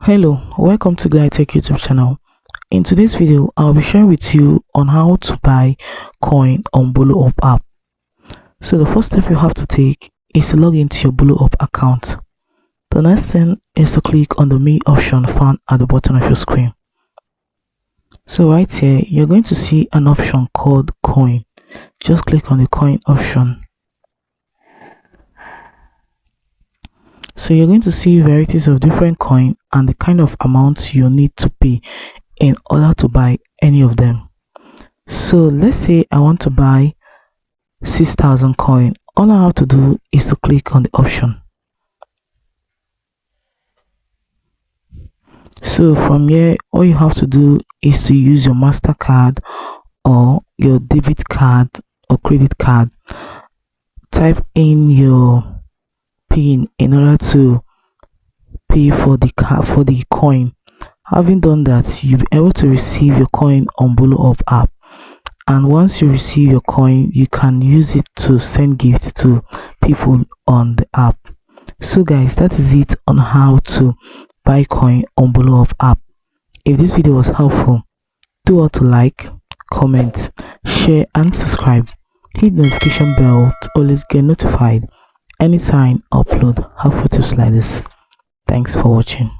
Hello, welcome to Guy Tech YouTube channel. In today's video, I'll be sharing with you on how to buy coin on Boloup app. So the first step you have to take is to log into your Boloup account. The next thing is to click on the Me option found at the bottom of your screen. So right here, you're going to see an option called coin. Just click on the coin option. So you're going to see varieties of different coin and the kind of amount you need to pay in order to buy any of them. So let's say I want to buy 6,000 coin. All I have to do is to click on the option. So from here, all you have to do is to use your MasterCard or your debit card or credit card. Type in your PIN in order to pay for the coin. Having done that, you'll be able to receive your coin on Boloup app. And once you receive your coin, you can use it to send gifts to people on the app. So guys, that is it on how to buy coin on Boloup app. If this video was helpful, do all to like, comment, share and subscribe. Hit the notification bell to always get notified anytime I upload helpful tips like this. Thanks for watching.